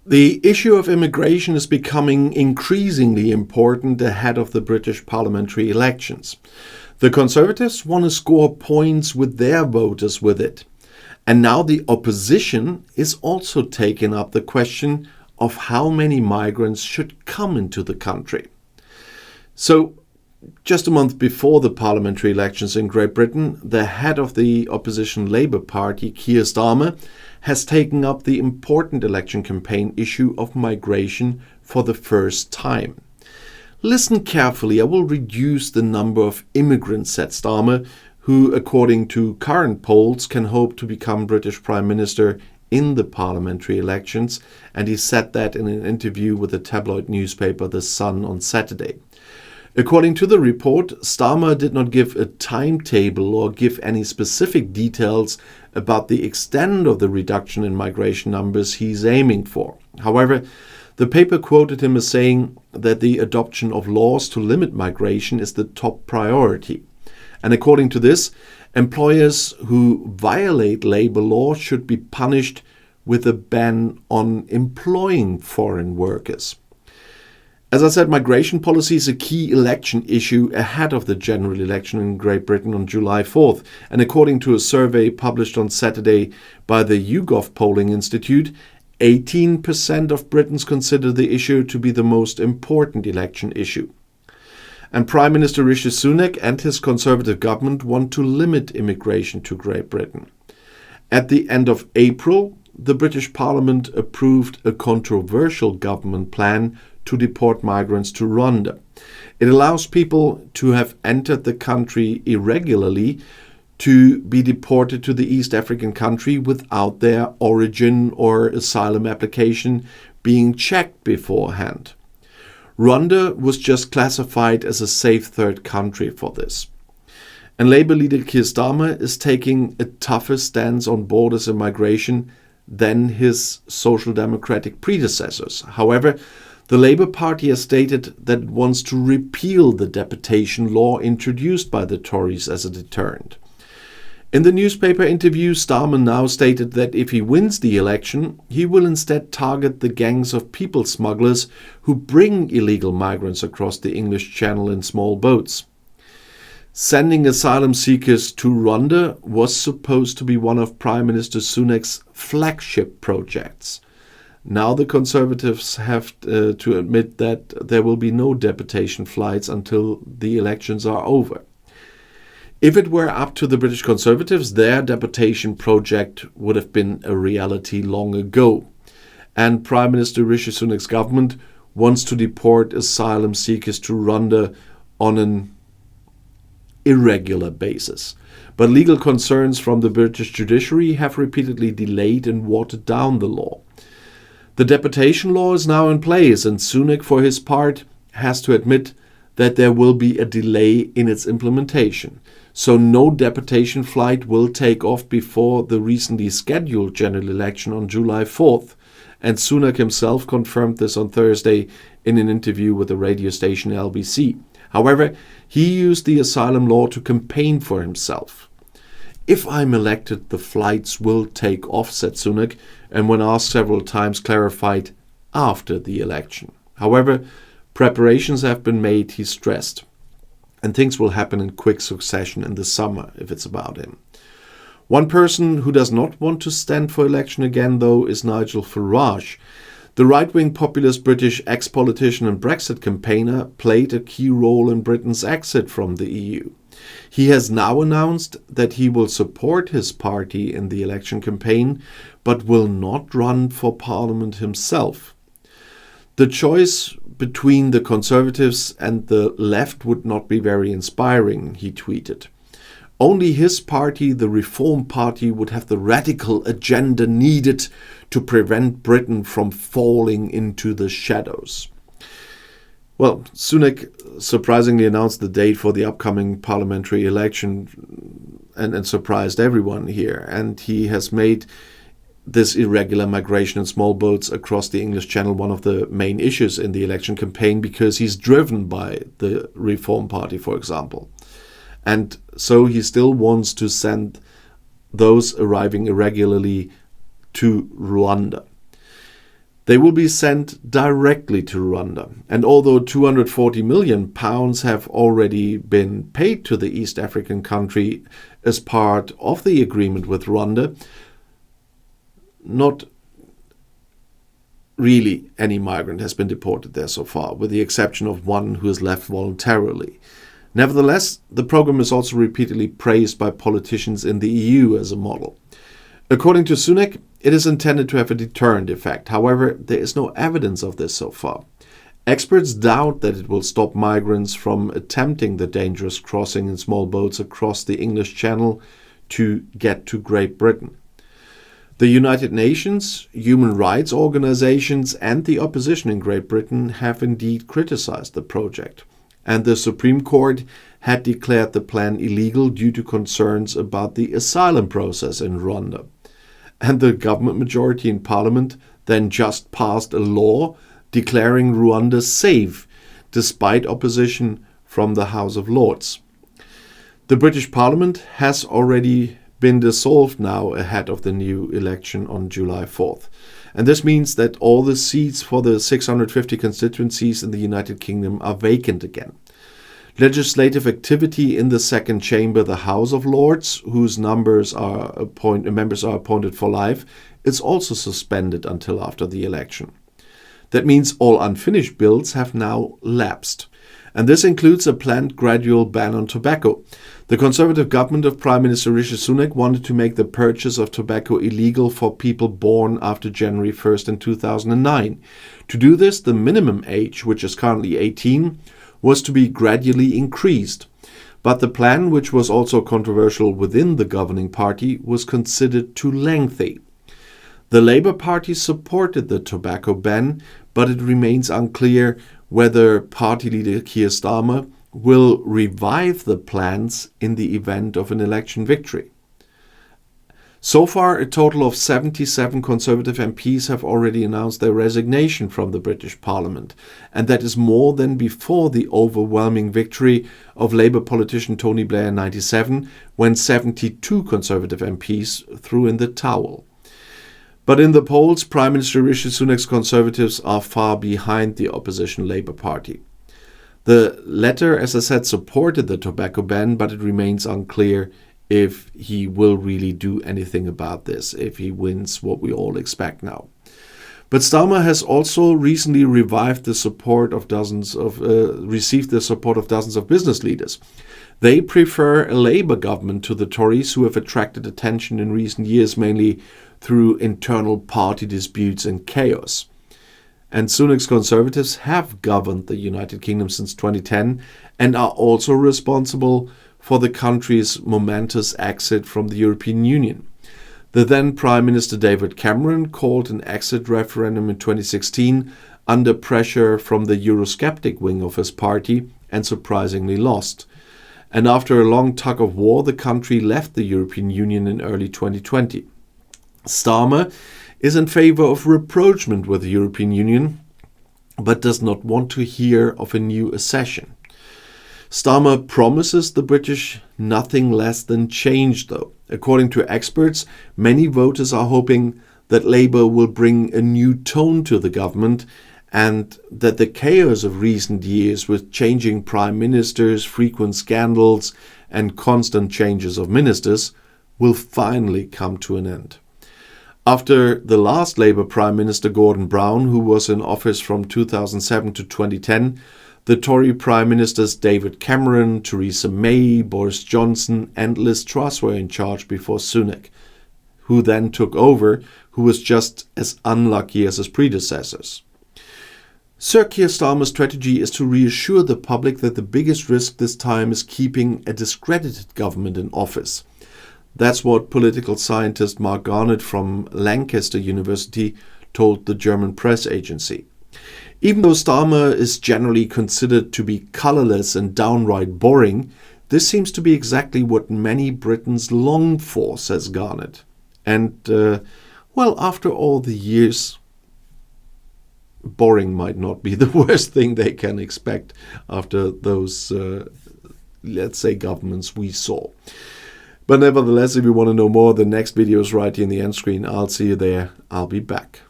The issue of immigration is becoming increasingly important ahead of the British parliamentary elections. The Conservatives want to score points with their voters with it. And now the opposition is also taking up the question of how many migrants should come into the country. So, just a month before the parliamentary elections in Great Britain, the head of the opposition Labour Party, Keir Starmer, has taken up the important election campaign issue of migration for the first time. Listen carefully, I will reduce the number of immigrants, said Starmer, who, according to current polls, can hope to become British Prime Minister in the parliamentary elections, and he said that in an interview with the tabloid newspaper The Sun on Saturday. According to the report, Starmer did not give a timetable or give any specific details about the extent of the reduction in migration numbers he's aiming for. However, the paper quoted him as saying that the adoption of laws to limit migration is the top priority. And according to this, employers who violate labor law should be punished with a ban on employing foreign workers. As I said, migration policy is a key election issue ahead of the general election in Great Britain on July 4th. And according to a survey published on Saturday by the YouGov Polling Institute, 18% of Britons consider the issue to be the most important election issue. And Prime Minister Rishi Sunak and his Conservative government want to limit immigration to Great Britain. At the end of April, the British Parliament approved a controversial government plan to deport migrants to Rwanda. It allows people to have entered the country irregularly to be deported to the East African country without their origin or asylum application being checked beforehand. Rwanda was just classified as a safe third country for this. And Labour leader Keir Starmer is taking a tougher stance on borders and migration than his Social Democratic predecessors. However, the Labour Party has stated that it wants to repeal the deportation law introduced by the Tories as a deterrent. In the newspaper interview, Starmer now stated that if he wins the election, he will instead target the gangs of people smugglers who bring illegal migrants across the English Channel in small boats. Sending asylum seekers to Rwanda was supposed to be one of Prime Minister Sunak's flagship projects. Now the Conservatives have to admit that there will be no deportation flights until the elections are over. If it were up to the British Conservatives, their deportation project would have been a reality long ago. And Prime Minister Rishi Sunak's government wants to deport asylum seekers to Rwanda on an irregular basis. But legal concerns from the British judiciary have repeatedly delayed and watered down the law. The deportation law is now in place, and Sunak, for his part, has to admit that there will be a delay in its implementation. So no deportation flight will take off before the recently scheduled general election on July 4th. And Sunak himself confirmed this on Thursday in an interview with the radio station LBC. However, he used the asylum law to campaign for himself. If I'm elected, the flights will take off, said Sunak, and when asked several times clarified after the election. However, preparations have been made, he stressed, and things will happen in quick succession in the summer if it's about him. One person who does not want to stand for election again, though, is Nigel Farage. The right-wing populist British ex-politician and Brexit campaigner played a key role in Britain's exit from the EU. He has now announced that he will support his party in the election campaign, but will not run for Parliament himself. The choice between the Conservatives and the left would not be very inspiring, he tweeted. Only his party, the Reform Party, would have the radical agenda needed to prevent Britain from falling into the shadows. Well, Sunak surprisingly announced the date for the upcoming parliamentary election and surprised everyone here. And he has made this irregular migration in small boats across the English Channel one of the main issues in the election campaign because he's driven by the Reform Party, for example. And so he still wants to send those arriving irregularly to Rwanda. They will be sent directly to Rwanda. And although £240 million have already been paid to the East African country as part of the agreement with Rwanda, not really any migrant has been deported there so far, with the exception of one who has left voluntarily. Nevertheless, the program is also repeatedly praised by politicians in the EU as a model. According to Sunak, it is intended to have a deterrent effect. However, there is no evidence of this so far. Experts doubt that it will stop migrants from attempting the dangerous crossing in small boats across the English Channel to get to Great Britain. The United Nations, human rights organizations, and the opposition in Great Britain have indeed criticized the project. And the Supreme Court had declared the plan illegal due to concerns about the asylum process in Rwanda. And the government majority in Parliament then just passed a law declaring Rwanda safe, despite opposition from the House of Lords. The British Parliament has already been dissolved now ahead of the new election on July 4th. And this means that all the seats for the 650 constituencies in the United Kingdom are vacant again. Legislative activity in the second chamber, the House of Lords, whose members are appointed for life, is also suspended until after the election. That means all unfinished bills have now lapsed. And this includes a planned gradual ban on tobacco. The Conservative government of Prime Minister Rishi Sunak wanted to make the purchase of tobacco illegal for people born after January 1st in 2009. To do this, the minimum age, which is currently 18, was to be gradually increased. But the plan, which was also controversial within the governing party, was considered too lengthy. The Labour Party supported the tobacco ban, but it remains unclear whether party leader Keir Starmer will revive the plans in the event of an election victory. So far, a total of 77 Conservative MPs have already announced their resignation from the British Parliament, and that is more than before the overwhelming victory of Labour politician Tony Blair in 1997, when 72 Conservative MPs threw in the towel. But in the polls, Prime Minister Rishi Sunak's Conservatives are far behind the opposition Labour Party. The latter, as I said, supported the tobacco ban, but it remains unclear if he will really do anything about this, if he wins what we all expect now. But Starmer has also recently received the support of dozens of business leaders. They prefer a Labour government to the Tories, who have attracted attention in recent years mainly through internal party disputes and chaos. And Sunak's Conservatives have governed the United Kingdom since 2010 and are also responsible for the country's momentous exit from the European Union. The then Prime Minister David Cameron called an exit referendum in 2016 under pressure from the Eurosceptic wing of his party and surprisingly lost. And after a long tug of war, the country left the European Union in early 2020. Starmer is in favor of rapprochement with the European Union, but does not want to hear of a new accession. Starmer promises the British nothing less than change, though. According to experts, many voters are hoping that Labour will bring a new tone to the government and that the chaos of recent years with changing prime ministers, frequent scandals and constant changes of ministers will finally come to an end. After the last Labour Prime Minister Gordon Brown, who was in office from 2007 to 2010, the Tory Prime Ministers David Cameron, Theresa May, Boris Johnson and Liz Truss were in charge before Sunak, who then took over, who was just as unlucky as his predecessors. Sir Keir Starmer's strategy is to reassure the public that the biggest risk this time is keeping a discredited government in office. That's what political scientist Mark Garnett from Lancaster University told the German press agency. Even though Starmer is generally considered to be colourless and downright boring, this seems to be exactly what many Britons long for, says Garnett. And, after all the years, boring might not be the worst thing they can expect after those, let's say, governments we saw. But nevertheless, if you want to know more, the next video is right here in the end screen. I'll see you there. I'll be back.